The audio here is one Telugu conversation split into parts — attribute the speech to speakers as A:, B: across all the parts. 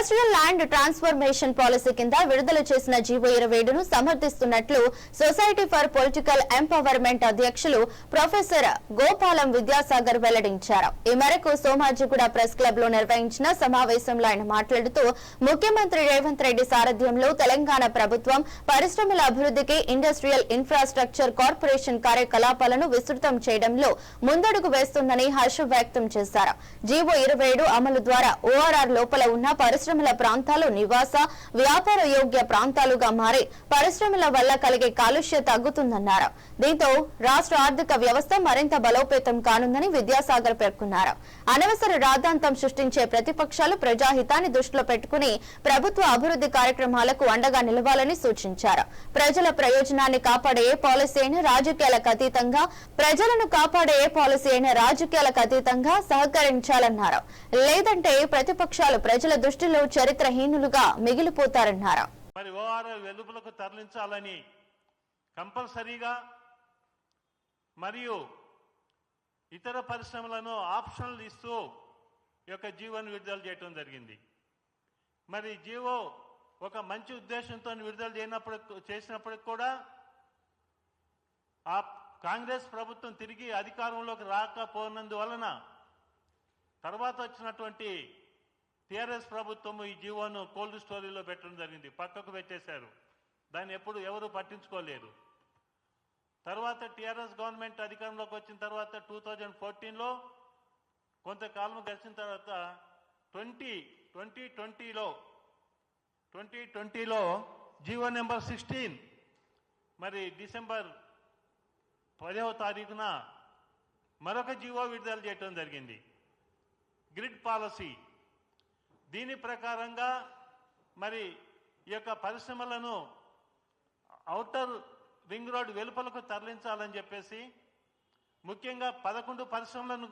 A: ఇండస్ట్రియల్ ల్యాండ్ ట్రాన్స్ఫర్మేషన్ పాలసీ కింద విడుదల చేసిన జీవో 27ను సమర్థిస్తున్నట్లు సొసైటీ ఫర్ పొలిటికల్ ఎంపవర్మెంట్ అధ్యక్షులు ప్రొఫెసర్ గోపాలం విద్యాసాగర్ వెల్లడించారు. ఈ మేరకు సోమాజిగూడ ప్రెస్ క్లబ్ లో నిర్వహించిన సమావేశంలో ఆయన మాట్లాడుతూ ముఖ్యమంత్రి రేవంత్ రెడ్డి సారథ్యంలో తెలంగాణ ప్రభుత్వం పరిశ్రమల అభివృద్ధికి ఇండస్ట్రియల్ ఇన్ఫ్రాస్ట్రక్చర్ కార్పొరేషన్ కార్యకలాపాలను విస్తృతం చేయడంలో ముందడుగు వేస్తుందని హర్షం వ్యక్తం చేశారు. జీవో 27 అమలు ద్వారా ఓఆర్ఆర్ లోపల ఉన్న పరిశ్రమల ప్రాంతాలు నివాస వ్యాపార యోగ్య ప్రాంతాలుగా మారి పరిశ్రమల వల్ల కలిగే కాలుష్య తగ్గుతుందన్నారు. దీంతో రాష్ట్ర ఆర్థిక వ్యవస్థ మరింత బలోపేతం కానుందని విద్యాసాగర్ పేర్కొన్నారు. అనవసర రాద్ధాంతం సృష్టించే ప్రతిపక్షాలు ప్రజాహితాన్ని దృష్టిలో పెట్టుకుని ప్రభుత్వ అభివృద్ధి కార్యక్రమాలకు అండగా నిలవాలని సూచించారు. ప్రజల ప్రయోజనాన్ని కాపాడే ఏ పాలసీ అయినా రాజకీయాలకు అతీతంగా ప్రజలను కాపాడే ఏ పాలసీ అయినా రాజకీయాలకు అతీతంగా సహకరించాలన్నారు. లేదంటే ప్రతిపక్షాలు ప్రజల దృష్టిలో చరిత్రహీనులుగా మిగిలిపోతారన్నారు.
B: మరి ఓఆర్ఆర్ వెలుపలకు తరలించాలని కంపల్సరీగా మరియు ఇతర పరిశ్రమలను ఆప్షన్లు ఇస్తూ ఈ యొక్క జీవోను విడుదల చేయడం జరిగింది. మరి జీవో ఒక మంచి ఉద్దేశంతో విడుదల చేసినప్పటికి కూడా ఆ కాంగ్రెస్ ప్రభుత్వం తిరిగి అధికారంలోకి రాకపోయినందువలన తర్వాత వచ్చినటువంటి టీఆర్ఎస్ ప్రభుత్వం ఈ జీవోను కోల్డ్ స్టోరీలో పెట్టడం జరిగింది. పక్కకు పెట్టేశారు. దాన్ని ఎప్పుడు ఎవరు పట్టించుకోలేరు. తర్వాత టీఆర్ఎస్ గవర్నమెంట్ అధికారంలోకి వచ్చిన తర్వాత 2014లో కొంతకాలం గడిచిన తర్వాత 2020లో జీవో నెంబర్ 16 మరి డిసెంబర్ 10వ తారీఖున మరొక జీవో విడుదల చేయడం జరిగింది. Grid policy. దీని ప్రకారంగా మరి ఈ యొక్క పరిశ్రమలను ఔటర్ రింగ్ రోడ్ వెలుపలకు తరలించాలని చెప్పేసి ముఖ్యంగా 11 పరిశ్రమలను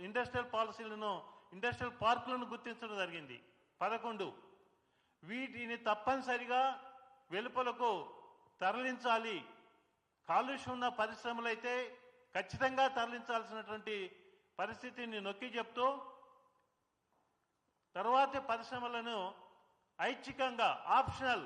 B: ఇండస్ట్రియల్ పార్కులను గుర్తించడం జరిగింది. 11 వీటిని తప్పనిసరిగా వెలుపలకు తరలించాలి. కాలుష్యం ఉన్న పరిశ్రమలైతే ఖచ్చితంగా తరలించాల్సినటువంటి పరిస్థితిని నొక్కి చెప్తూ తర్వాతి పరిశ్రమలను ఐచ్ఛికంగా ఆప్షనల్